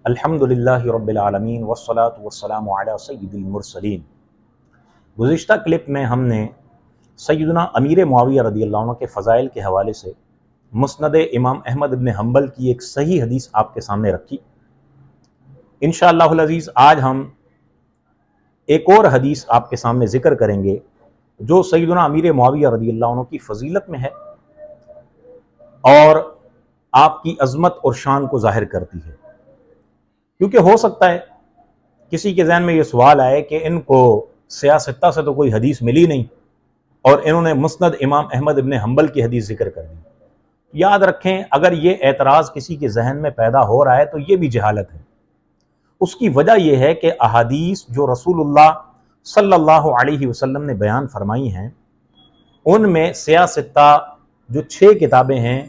الحمدللہ رب العالمین والصلاة والسلام علی سید المرسلین۔ گزشتہ کلپ میں ہم نے سیدنا امیر معاویہ رضی اللہ عنہ کے فضائل کے حوالے سے مسند امام احمد بن حنبل کی ایک صحیح حدیث آپ کے سامنے رکھی۔ انشاءاللہ العزیز آج ہم ایک اور حدیث آپ کے سامنے ذکر کریں گے جو سیدنا امیر معاویہ رضی اللہ عنہ کی فضیلت میں ہے اور آپ کی عظمت اور شان کو ظاہر کرتی ہے، کیونکہ ہو سکتا ہے کسی کے ذہن میں یہ سوال آئے کہ ان کو سیاستہ سے تو کوئی حدیث ملی نہیں اور انہوں نے مسند امام احمد بن حنبل کی حدیث ذکر کر دی۔ یاد رکھیں، اگر یہ اعتراض کسی کے ذہن میں پیدا ہو رہا ہے تو یہ بھی جہالت ہے۔ اس کی وجہ یہ ہے کہ احادیث جو رسول اللہ صلی اللہ علیہ وسلم نے بیان فرمائی ہیں ان میں سیاستہ جو 6 کتابیں ہیں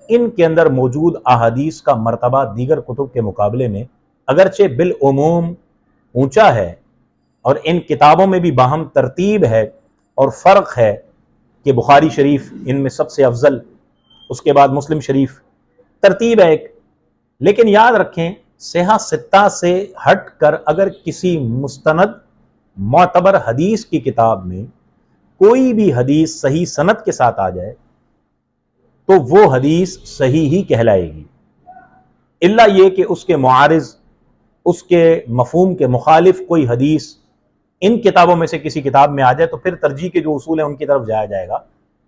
ان کے اندر موجود احادیث کا مرتبہ دیگر کتب کے مقابلے میں اگرچہ بالعموم اونچا ہے، اور ان کتابوں میں بھی باہم ترتیب ہے اور فرق ہے کہ بخاری شریف ان میں سب سے افضل، اس کے بعد مسلم شریف، ترتیب ہے ایک، لیکن یاد رکھیں صحیح ستہ سے ہٹ کر اگر کسی مستند معتبر حدیث کی کتاب میں کوئی بھی حدیث صحیح سند کے ساتھ آ جائے تو وہ حدیث صحیح ہی کہلائے گی، الا یہ کہ اس کے معارض، اس کے مفہوم کے مخالف کوئی حدیث ان کتابوں میں سے کسی کتاب میں آ جائے تو پھر ترجیح کے جو اصول ہیں ان کی طرف جایا جائے گا۔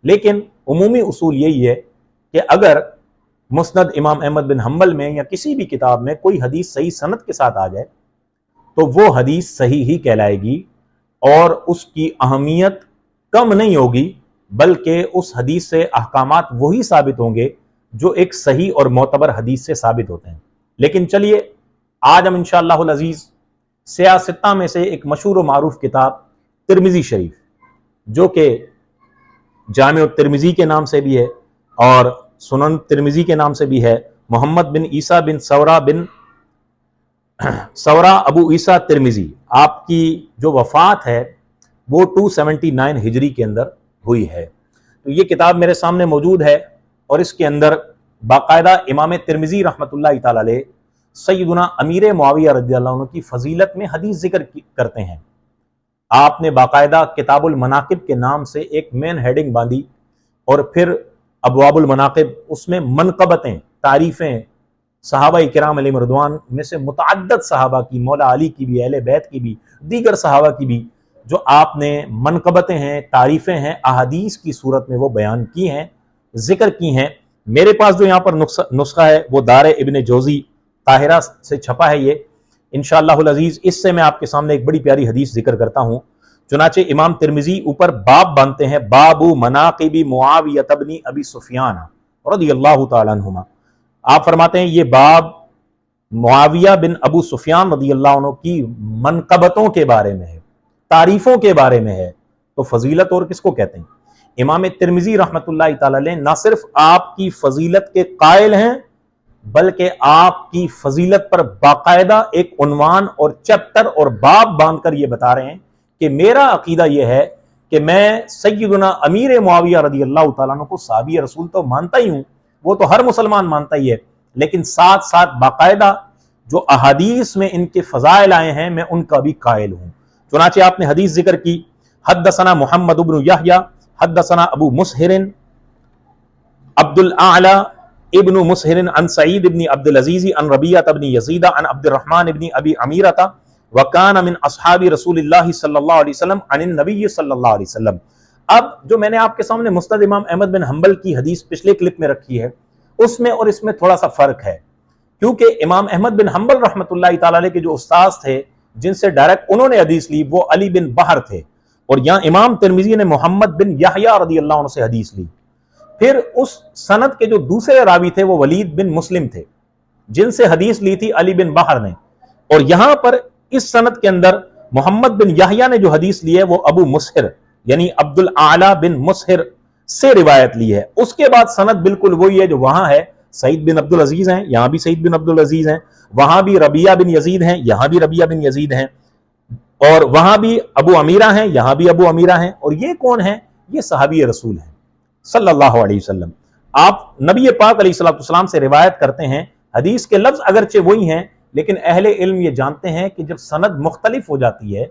لیکن عمومی اصول یہی ہے کہ اگر مسند امام احمد بن حنبل میں یا کسی بھی کتاب میں کوئی حدیث صحیح سند کے ساتھ آ جائے تو وہ حدیث صحیح ہی کہلائے گی اور اس کی اہمیت کم نہیں ہوگی، بلکہ اس حدیث سے احکامات وہی ثابت ہوں گے جو ایک صحیح اور معتبر حدیث سے ثابت ہوتے ہیں۔ لیکن چلیے آج ہم انشاءاللہ العزیز سیاستہ میں سے ایک مشہور و معروف کتاب ترمذی شریف، جو کہ جامع الترمذی کے نام سے بھی ہے اور سنن ترمذی کے نام سے بھی ہے، محمد بن عیسیٰ بن سورہ ابو عیسیٰ ترمذی، آپ کی جو وفات ہے وہ 279 ہجری کے اندر ہوئی ہے۔ تو یہ کتاب میرے سامنے موجود ہے اور اس کے اندر باقاعدہ امام ترمذی رحمۃ اللہ تعالی علیہ سیدنا امیر معاویہ رضی اللہ عنہ کی فضیلت میں حدیث ذکر کرتے ہیں۔ آپ نے باقاعدہ کتاب المناقب کے نام سے ایک مین ہیڈنگ باندھی اور پھر ابواب المناقب، اس میں منقبتیں، تعریفیں صحابہ کرام علیہم رضوان میں سے متعدد صحابہ کی، مولا علی کی بھی، اہل بیت کی بھی، دیگر صحابہ کی بھی، جو آپ نے منقبتیں ہیں، تعریفیں ہیں، احادیث کی صورت میں وہ بیان کی ہیں، ذکر کی ہیں۔ میرے پاس جو یہاں پر نسخہ ہے وہ دار ابن جوزی طاہرہ سے چھپا ہے، یہ انشاءاللہ العزیز اس سے میں آپ کے سامنے ایک بڑی پیاری حدیث ذکر کرتا ہوں۔ چنانچہ امام ترمذی اوپر باب باندھتے ہیں، باب مناقب معاویہ بن ابی سفیان رضی اللہ تعالی عنہما۔ آپ فرماتے ہیں یہ باب معاویہ بن ابو سفیان رضی اللہ عنہ کی منقبتوں کے بارے میں ہے، تعریفوں کے بارے میں ہے، تو فضیلت اور کس کو کہتے ہیں؟ امام ترمذی رحمۃ اللہ تعالی علیہ نہ صرف آپ کی فضیلت کے قائل ہیں بلکہ آپ کی فضیلت پر باقاعدہ ایک عنوان اور چیپٹر اور باب باندھ کر یہ بتا رہے ہیں کہ میرا عقیدہ یہ ہے کہ میں سیدنا امیر معاویہ رضی اللہ تعالیٰ عنہ کو صحابی رسول تو مانتا ہی ہوں، وہ تو ہر مسلمان مانتا ہی ہے، لیکن ساتھ ساتھ باقاعدہ جو احادیث میں ان کے فضائل آئے ہیں میں ان کا بھی قائل ہوں۔ چنانچہ آپ نے حدیث ذکر کی، حدثنا محمد بن یحییٰ حدثنا ابو مسہر عبد الاعلی ابن مسہر عن سعید بن عبد العزیز عن ربیعہ بن یزید عن عبد الرحمن بن ابی عمیرہ وکان من اصحاب رسول اللہ صلی اللہ علیہ وسلم عن النبی صلی اللہ علیہ وسلم۔ اب جو میں نے آپ کے سامنے مسند امام احمد بن حنبل کی حدیث پچھلے کلپ میں رکھی ہے اس میں اور اس میں تھوڑا سا فرق ہے، کیونکہ امام احمد بن حنبل رحمۃ اللہ تعالی علیہ کے جو استاذ تھے جن سے ڈائریکٹ انہوں نے حدیث لی وہ علی بن بحر تھے، اور یہاں امام ترمذی نے محمد بن یحییٰ رضی اللہ عنہ سے حدیث لی۔ پھر اس سند کے جو دوسرے راوی تھے وہ ولید بن مسلم تھے جن سے حدیث لی تھی علی بن بحر نے، اور یہاں پر اس سند کے اندر محمد بن یحییٰ نے جو حدیث لی ہے وہ ابو مسہر یعنی عبد الاعلی بن مسہر سے روایت لی ہے۔ اس کے بعد سند بالکل وہی ہے جو وہاں ہے، سعید بن عبد العزیز ہیں، یہاں بھی سعید بن عبد العزیز ہیں، وہاں بھی ربیعہ بن یزید ہیں، یہاں بھی ربیعہ بن یزید ہیں، اور وہاں بھی ابو امیرہ ہیں، یہاں بھی ابو امیرہ ہیں، اور یہ کون ہیں؟ یہ صحابی رسول ہیں صلی اللہ علیہ وسلم۔ آپ نبی پاک علیہ الصلوۃ والسلام سے روایت کرتے ہیں، حدیث کے لفظ اگرچہ وہی ہیں لیکن اہل علم یہ جانتے ہیں کہ جب سند مختلف ہو جاتی ہے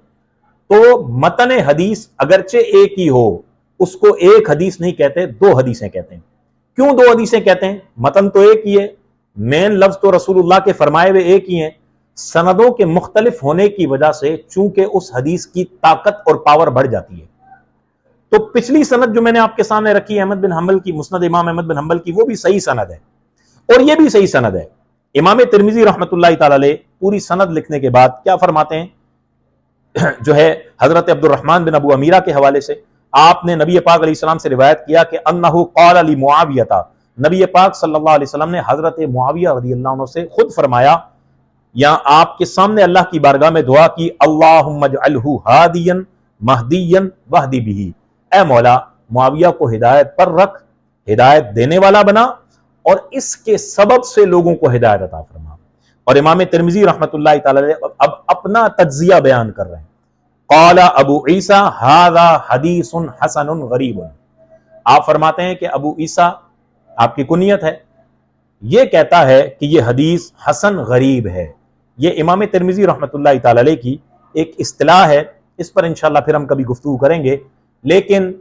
تو متن حدیث اگرچہ ایک ہی ہو اس کو ایک حدیث نہیں کہتے، دو حدیثیں کہتے ہیں۔ کیوں دو حدیثیں کہتے ہیں؟ متن تو ایک ہی ہے، مین لفظ تو رسول اللہ کے فرمائے ہوئے ایک ہی ہیں، سندوں کے مختلف ہونے کی وجہ سے چونکہ اس حدیث کی طاقت اور پاور بڑھ جاتی ہے۔ تو پچھلی سند جو میں نے آپ کے سامنے رکھی احمد بن حنبل کی، مسند امام احمد بن حنبل کی، وہ بھی صحیح سند ہے اور یہ بھی صحیح سند ہے۔ امام ترمذی رحمۃ اللہ تعالی علیہ پوری سند لکھنے کے بعد کیا فرماتے ہیں؟ جو ہے حضرت عبد الرحمن بن ابو امیرہ کے حوالے سے آپ نے نبی پاک علیہ السلام سے روایت کیا کہ انہ قال لمعاویہ، نبی پاک صلی اللہ علیہ وسلم نے حضرت معاویہ رضی اللہ عنہ سے خود فرمایا، یا آپ کے سامنے اللہ کی بارگاہ میں دعا کی، اللہم اجعلہ ہادیا مہدیا واہدی بہ، اے مولا معاویہ کو ہدایت پر رکھ، ہدایت دینے والا بنا اور اس کے سبب سے لوگوں کو ہدایت عطا فرما۔ اور امام ترمذی رحمۃ اللہ تعالی علیہ اب اپنا تجزیہ بیان کر رہے ہیں، قال ابو عیسیٰ ھذا حدیث حسن غریب، آپ فرماتے ہیں کہ ابو عیسیٰ آپ کی کنیت ہے، یہ کہتا ہے کہ یہ حدیث حسن غریب ہے۔ یہ امام ترمذی رحمۃ اللہ تعالی علیہ کی ایک اصطلاح ہے، اس پر انشاءاللہ پھر ہم کبھی گفتگو کریں گے، لیکن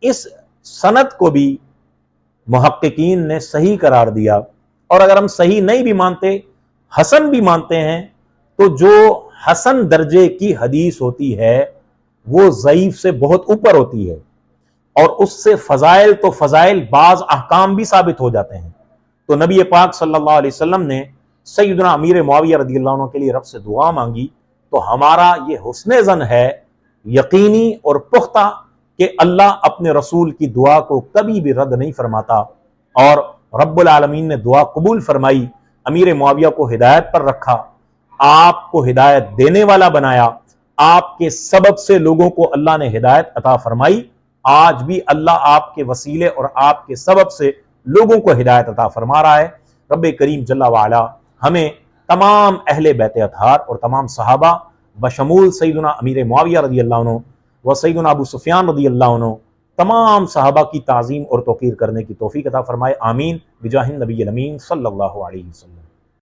اس سند کو بھی محققین نے صحیح قرار دیا، اور اگر ہم صحیح نہیں بھی مانتے، حسن بھی مانتے ہیں، تو جو حسن درجے کی حدیث ہوتی ہے وہ ضعیف سے بہت اوپر ہوتی ہے، اور اس سے فضائل تو فضائل بعض احکام بھی ثابت ہو جاتے ہیں۔ تو نبی پاک صلی اللہ علیہ وسلم نے سیدنا امیر معاویہ رضی اللہ عنہ کے لیے رب سے دعا مانگی، تو ہمارا یہ حسن ظن ہے یقینی اور پختہ کہ اللہ اپنے رسول کی دعا کو کبھی بھی رد نہیں فرماتا، اور رب العالمین نے دعا قبول فرمائی، امیر معاویہ کو ہدایت پر رکھا، آپ کو ہدایت دینے والا بنایا، آپ کے سبب سے لوگوں کو اللہ نے ہدایت عطا فرمائی۔ آج بھی اللہ آپ کے وسیلے اور آپ کے سبب سے لوگوں کو ہدایت عطا فرما رہا ہے۔ رب کریم جل وعلا ہمیں تمام اہل بیت اطہار اور تمام صحابہ بشمول سیدنا امیر معاویہ رضی اللہ عنہ و سیدنا ابو سفیان رضی اللہ عنہ، تمام صحابہ کی تعظیم اور توقیر کرنے کی توفیق عطا فرمائے، آمین بجاہ النبی الامین صلی اللہ علیہ وسلم۔